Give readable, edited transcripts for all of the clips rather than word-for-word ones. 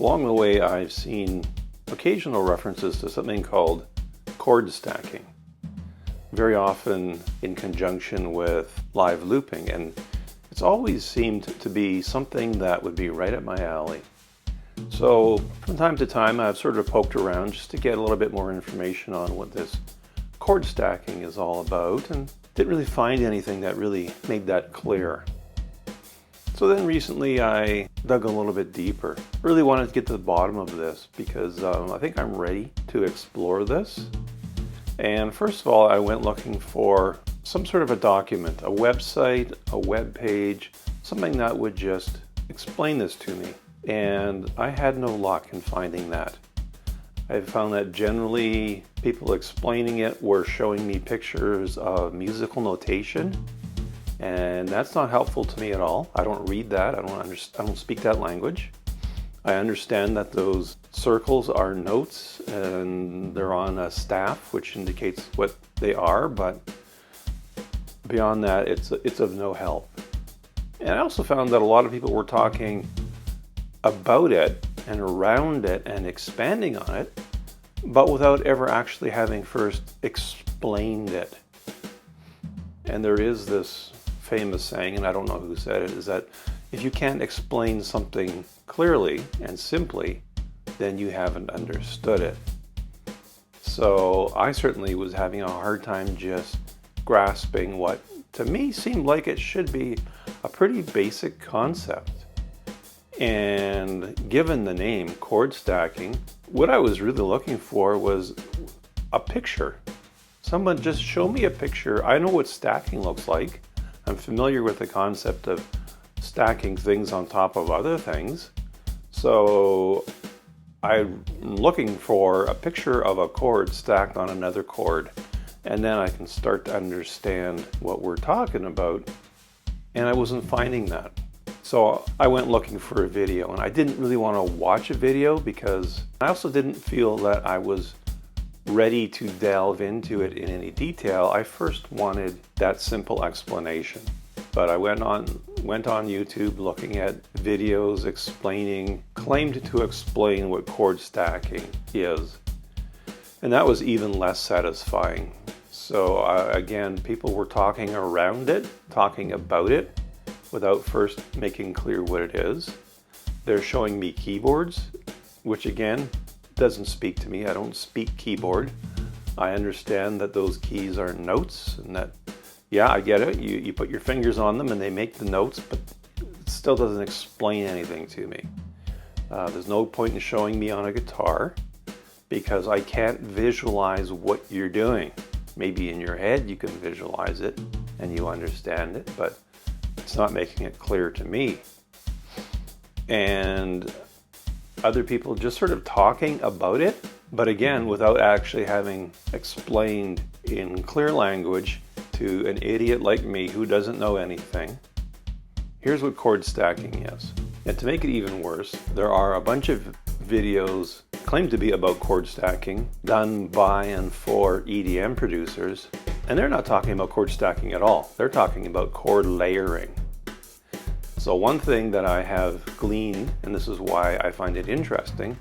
Along the way, I've seen occasional references to something called chord stacking, very often in conjunction with live looping, and it's always seemed to be something that would be right up my alley. So from time to time, I've sort of poked around just to get a little bit more information on what this chord stacking is all about, and didn't really find anything that really made that clear. So then recently I dug a little bit deeper. Really wanted to get to the bottom of this because I think I'm ready to explore this. And first of all, I went looking for some sort of a document, a website, a web page, something that would just explain this to me. And I had no luck in finding that. I found that generally people explaining it were showing me pictures of musical notation, and that's not helpful to me at all. I don't read that. I don't speak that language. I understand that those circles are notes and they're on a staff, which indicates what they are, but beyond that, it's of no help. And I also found that a lot of people were talking about it and around it and expanding on it, but without ever actually having first explained it. And there is this famous saying, and I don't know who said it, is that if you can't explain something clearly and simply, then you haven't understood it. So I certainly was having a hard time just grasping what to me seemed like it should be a pretty basic concept. And given the name chord stacking, what I was really looking for was a picture. Someone just show me a picture. I know what stacking looks like. I'm familiar with the concept of stacking things on top of other things. So I'm looking for a picture of a chord stacked on another chord, and then I can start to understand what we're talking about. And I wasn't finding that. So I went looking for a video, and I didn't really want to watch a video because I also didn't feel that I was ready to delve into it in any detail. I first wanted that simple explanation. But I went on YouTube looking at videos claimed to explain what chord stacking is. And that was even less satisfying. So again, people were talking around it, talking about it, without first making clear what it is. They're showing me keyboards, which again, doesn't speak to me. I don't speak keyboard. I understand that those keys are notes, and that, yeah, I get it. You put your fingers on them and they make the notes, but it still doesn't explain anything to me. There's no point in showing me on a guitar because I can't visualize what you're doing. Maybe in your head you can visualize it and you understand it, but it's not making it clear to me. And other people just sort of talking about it, but again, without actually having explained in clear language to an idiot like me who doesn't know anything. Here's what chord stacking is. And to make it even worse, there are a bunch of videos claimed to be about chord stacking done by and for EDM producers, and they're not talking about chord stacking at all. They're talking about chord layering. So one thing that I have gleaned, and this is why I find it interesting,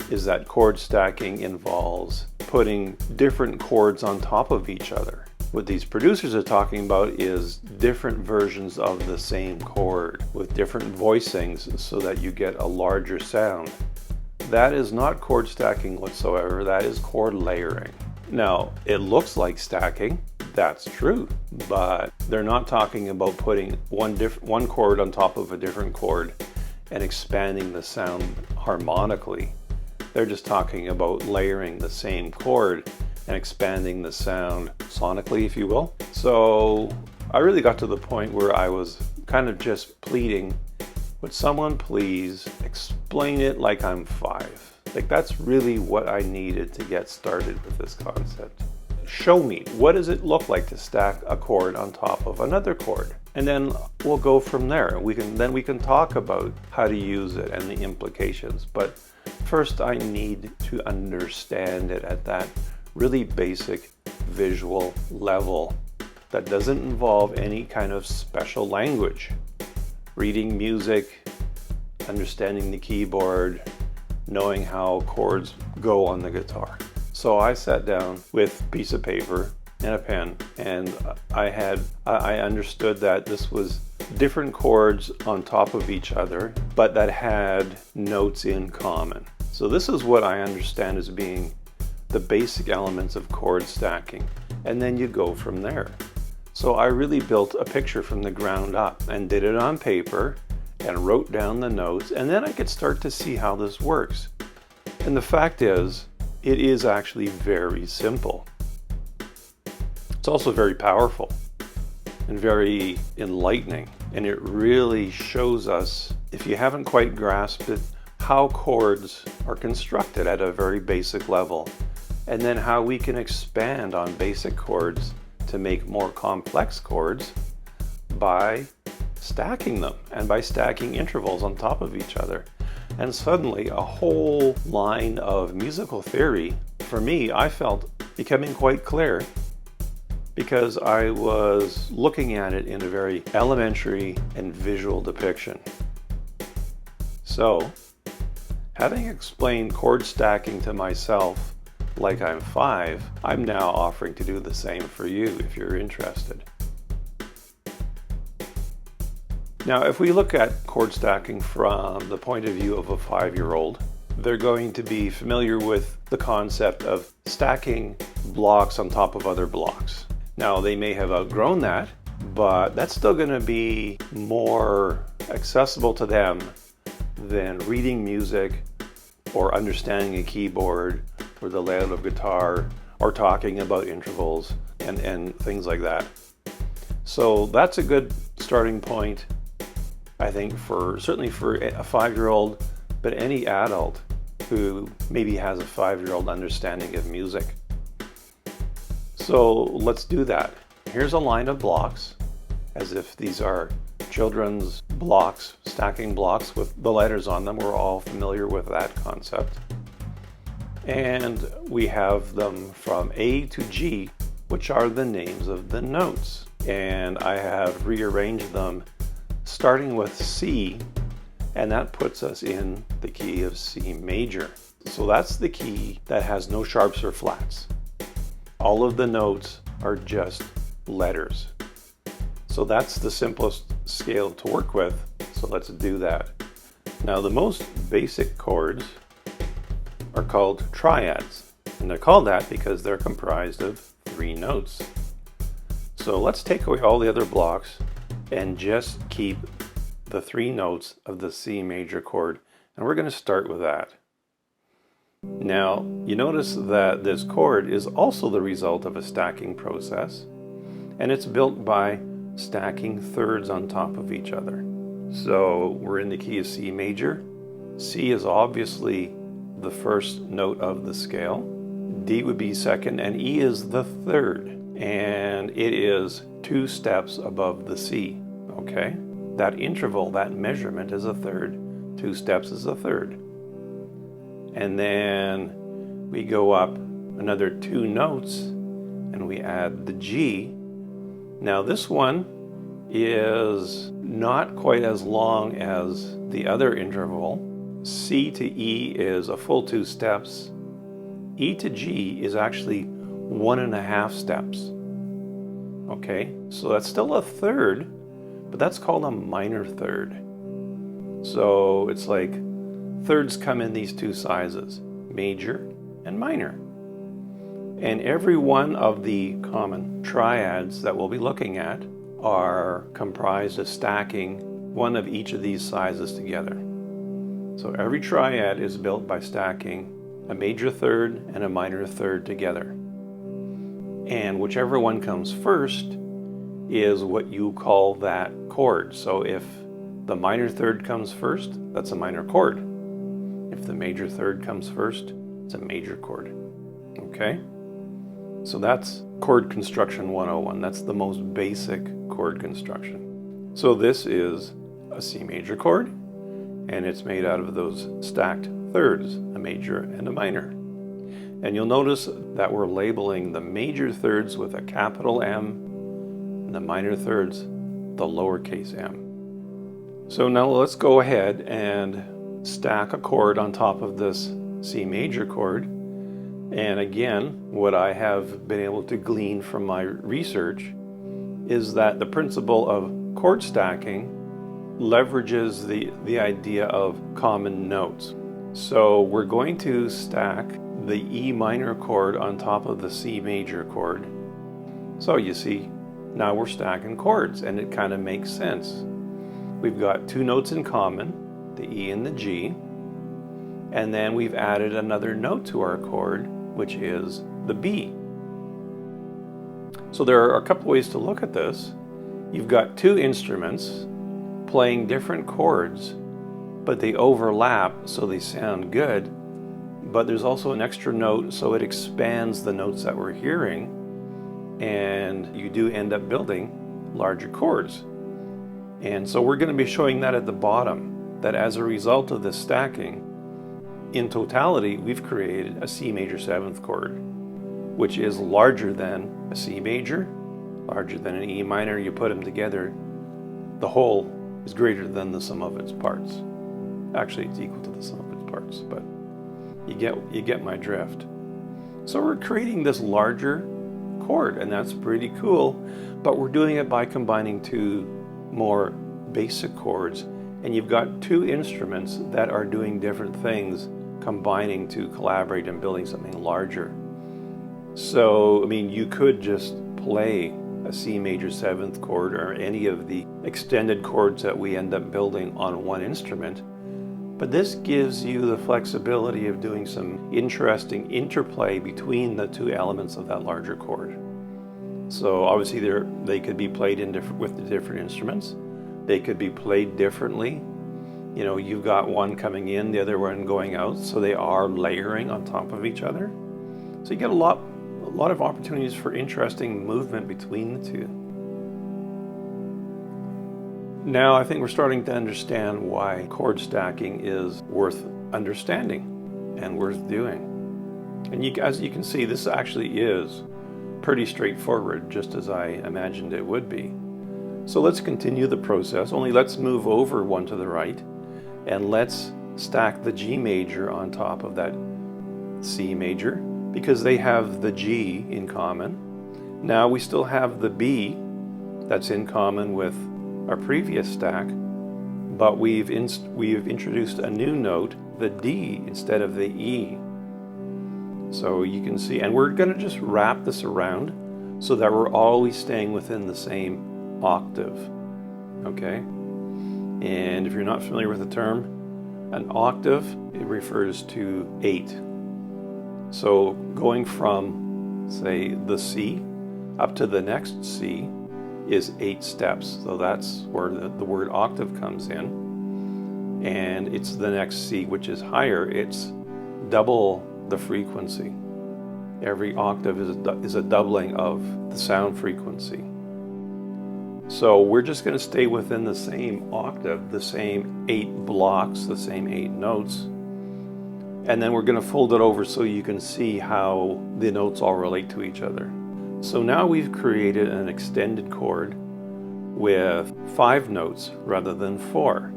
is that chord stacking involves putting different chords on top of each other. What these producers are talking about is different versions of the same chord with different voicings so that you get a larger sound. That is not chord stacking whatsoever. That is chord layering. Now, it looks like stacking. That's true, but they're not talking about putting one chord on top of a different chord and expanding the sound harmonically. They're just talking about layering the same chord and expanding the sound sonically, if you will. So I really got to the point where I was kind of just pleading, would someone please explain it like I'm 5? Like, that's really what I needed to get started with this concept. Show me, what does it look like to stack a chord on top of another chord? And then we'll go from there. We can talk about how to use it and the implications. But first I need to understand it at that really basic visual level that doesn't involve any kind of special language. Reading music, understanding the keyboard, knowing how chords go on the guitar. So I sat down with a piece of paper and a pen, and I understood that this was different chords on top of each other, but that had notes in common. So this is what I understand as being the basic elements of chord stacking, and then you go from there. So I really built a picture from the ground up and did it on paper and wrote down the notes, and then I could start to see how this works. And the fact is, it is actually very simple. It's also very powerful and very enlightening, and it really shows us, if you haven't quite grasped it, how chords are constructed at a very basic level, and then how we can expand on basic chords to make more complex chords by stacking them and by stacking intervals on top of each other. And suddenly a whole line of musical theory, for me, I felt becoming quite clear, because I was looking at it in a very elementary and visual depiction. So, having explained chord stacking to myself like I'm 5, I'm now offering to do the same for you if you're interested. Now, if we look at chord stacking from the point of view of a 5-year-old, they're going to be familiar with the concept of stacking blocks on top of other blocks. Now, they may have outgrown that, but that's still going to be more accessible to them than reading music or understanding a keyboard or the layout of guitar or talking about intervals and things like that. So that's a good starting point, I think, certainly for a 5-year-old, but any adult who maybe has a 5-year-old understanding of music. So let's do that. Here's a line of blocks, as if these are children's blocks, stacking blocks with the letters on them. We're all familiar with that concept. And we have them from A to G, which are the names of the notes. And I have rearranged them starting with C, and that puts us in the key of C major. So that's the key that has no sharps or flats. All of the notes are just letters. So that's the simplest scale to work with. So let's do that. Now, the most basic chords are called triads, and they're called that because they're comprised of 3 notes. So let's take away all the other blocks and just keep the 3 notes of the C major chord, and we're going to start with that. Now, you notice that this chord is also the result of a stacking process, and it's built by stacking thirds on top of each other. So we're in the key of C major. C is obviously the first note of the scale. D would be second, and E is the third, and it is 2 steps above the C. Okay? That interval, that measurement is a third. 2 steps is a third. And then we go up another 2 notes and we add the G. Now this one is not quite as long as the other interval. C to E is a full 2 steps. E to G is actually 1.5 steps. Okay, so that's still a third, but that's called a minor third. So it's like thirds come in these 2 sizes, major and minor. And every one of the common triads that we'll be looking at are comprised of stacking one of each of these sizes together. So every triad is built by stacking a major third and a minor third together. And whichever one comes first is what you call that chord. So if the minor third comes first, that's a minor chord. If the major third comes first, it's a major chord. Okay? So that's chord construction 101. That's the most basic chord construction. So this is a C major chord, and it's made out of those stacked thirds, a major and a minor. And you'll notice that we're labeling the major thirds with a capital M, and the minor thirds the lowercase m. So now let's go ahead and stack a chord on top of this C major chord. And again, what I have been able to glean from my research is that the principle of chord stacking leverages the idea of common notes. So we're going to stack the E minor chord on top of the C major chord. So you see, now we're stacking chords, and it kind of makes sense. We've got two notes in common, the E and the G, and then we've added another note to our chord, which is the B. So there are a couple ways to look at this. You've got two instruments playing different chords, but they overlap so they sound good. But there's also an extra note, so it expands the notes that we're hearing, and you do end up building larger chords. And so we're going to be showing that at the bottom, that as a result of this stacking, in totality, we've created a C major 7th chord, which is larger than a C major, larger than an E minor. You put them together, the whole is greater than the sum of its parts. Actually, it's equal to the sum of its parts, but you get my drift. So we're creating this larger chord, and that's pretty cool, but we're doing it by combining two more basic chords, and you've got two instruments that are doing different things, combining to collaborate and building something larger. So, I mean, you could just play a C major 7th chord or any of the extended chords that we end up building on one instrument, but this gives you the flexibility of doing some interesting interplay between the two elements of that larger chord. So obviously they could be played with the different instruments. They could be played differently. You know, you've got one coming in, the other one going out, so they are layering on top of each other. So you get a lot of opportunities for interesting movement between the two. Now I think we're starting to understand why chord stacking is worth understanding and worth doing. And as you can see, this actually is pretty straightforward, just as I imagined it would be. So let's continue the process, only let's move over one to the right, and let's stack the G major on top of that C major, because they have the G in common. Now we still have the B that's in common with our previous stack, but we've introduced a new note, the D, instead of the E. So you can see, and we're going to just wrap this around so that we're always staying within the same octave, okay? And if you're not familiar with the term, an octave, it refers to 8. So going from, say, the C up to the next C is 8 steps. So that's where the word octave comes in. And it's the next C, which is higher. It's double the frequency. Every octave is a doubling of the sound frequency. So we're just going to stay within the same octave, the same 8 blocks, the same 8 notes. And then we're going to fold it over so you can see how the notes all relate to each other. So now we've created an extended chord with 5 notes rather than 4.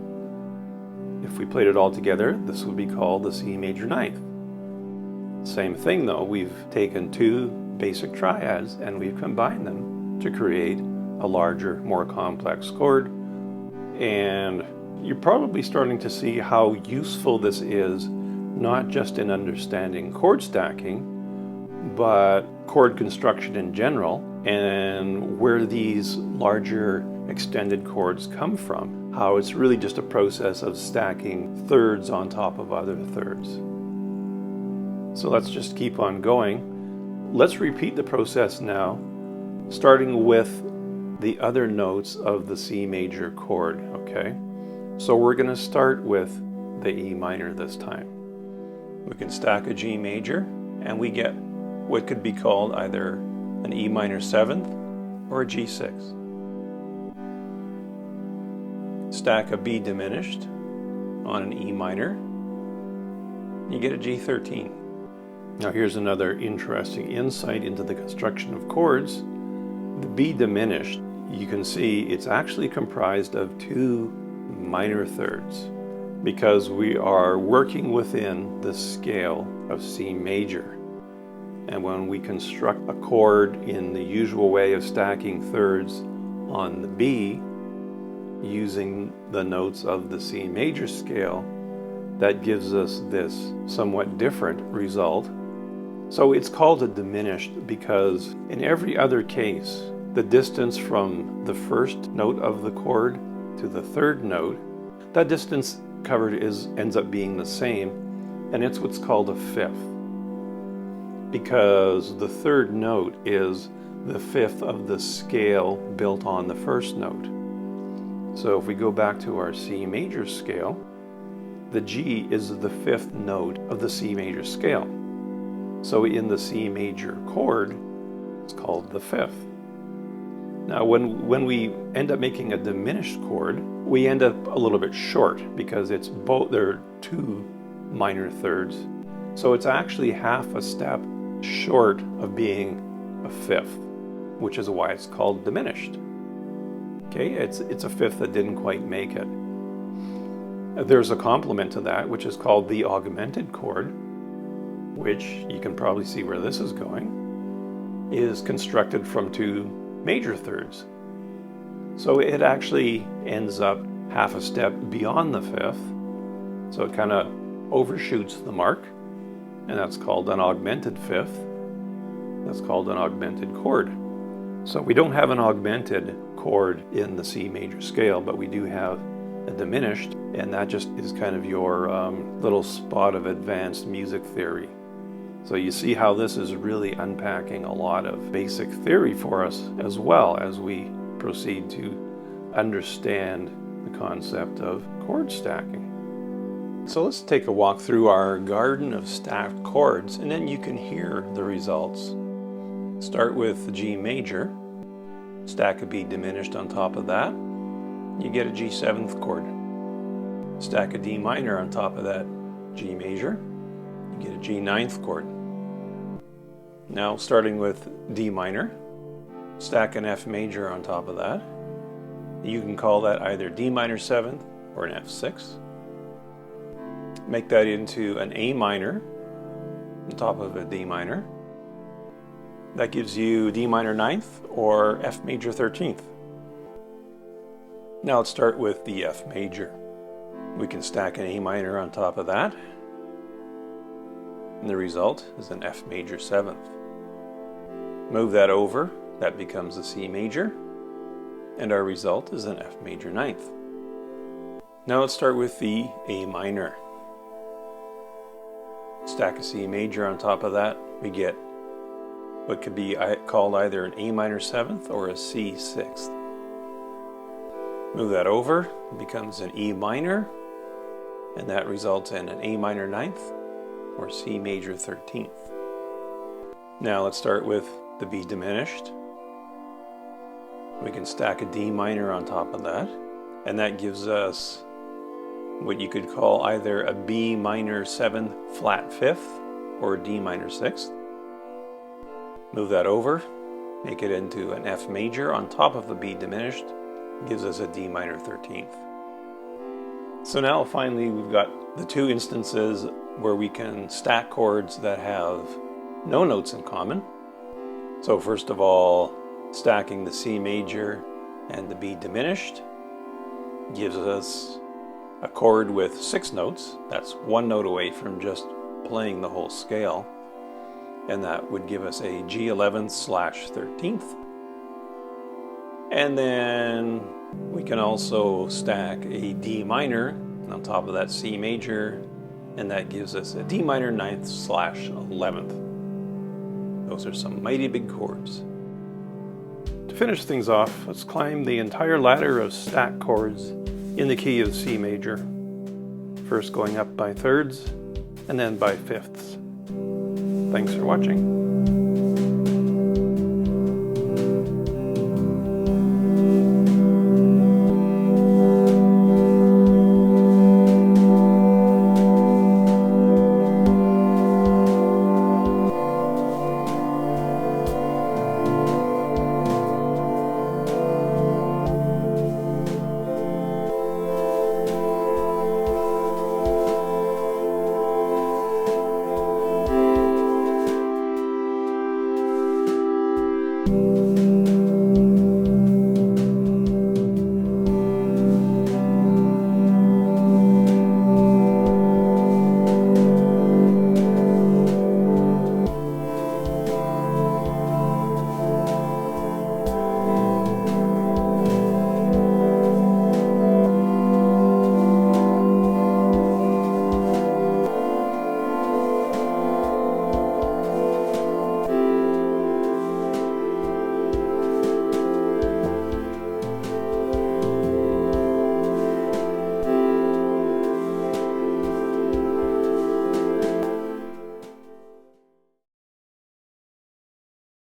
If we played it all together, this would be called the C major 9th. Same thing though, we've taken 2 basic triads and we've combined them to create a larger, more complex chord. And you're probably starting to see how useful this is, not just in understanding chord stacking, but chord construction in general, and where these larger extended chords come from. How it's really just a process of stacking thirds on top of other thirds. So let's just keep on going. Let's repeat the process now, starting with the other notes of the C major chord, okay? So we're going to start with the E minor this time. We can stack a G major, and we get what could be called either an E minor 7th or a G6. Stack a B diminished on an E minor, you get a G13. Now here's another interesting insight into the construction of chords. The B diminished, you can see it's actually comprised of 2 minor thirds because we are working within the scale of C major. And when we construct a chord in the usual way of stacking thirds on the B, using the notes of the C major scale, that gives us this somewhat different result. So it's called a diminished because in every other case, the distance from the first note of the chord to the third note, that distance covered ends up being the same, and it's what's called a fifth, because the third note is the fifth of the scale built on the first note. So if we go back to our C major scale, the G is the fifth note of the C major scale. So in the C major chord, it's called the fifth. Now when we end up making a diminished chord, we end up a little bit short because there are two minor thirds. So it's actually half a step short of being a fifth, which is why it's called diminished. Okay, it's a fifth that didn't quite make it. There's a complement to that, which is called the augmented chord, which you can probably see where this is going, is constructed from two major thirds. So it actually ends up half a step beyond the fifth. So it kind of overshoots the mark, and that's called an augmented fifth. That's called an augmented chord. So we don't have an augmented chord in the C major scale, but we do have a diminished, and that just is kind of your little spot of advanced music theory. So you see how this is really unpacking a lot of basic theory for us as well as we proceed to understand the concept of chord stacking. So let's take a walk through our garden of stacked chords, and then you can hear the results. Start with the G major, stack a B diminished on top of that, you get a G7th chord. Stack a D minor on top of that G major, you get a G9th chord. Now starting with D minor, stack an F major on top of that. You can call that either D minor 7th or an F6. Make that into an A minor on top of a D minor. That gives you D minor 9th or F major 13th. Now let's start with the F major. We can stack an A minor on top of that, and the result is an F major 7th. Move that over, that becomes a C major, and our result is an F major 9th. Now let's start with the A minor. Stack a C major on top of that, we get what could be called either an A minor 7th or a C 6th. Move that over, it becomes an E minor, and that results in an A minor 9th or C major 13th. Now let's start with the B diminished. We can stack a D minor on top of that, and that gives us what you could call either a B minor 7th flat 5th or a D minor 6th. Move that over, make it into an F major on top of the B diminished, gives us a D minor 13th. So now finally we've got the two instances where we can stack chords that have no notes in common. So first of all, stacking the C major and the B diminished gives us a chord with 6 notes. That's one note away from just playing the whole scale, and that would give us a G11th/13th. And then we can also stack a D minor on top of that C major, and that gives us a D minor 9th/11th. Those are some mighty big chords. To finish things off, let's climb the entire ladder of stacked chords in the key of C major. First going up by thirds, and then by fifths. Thanks for watching.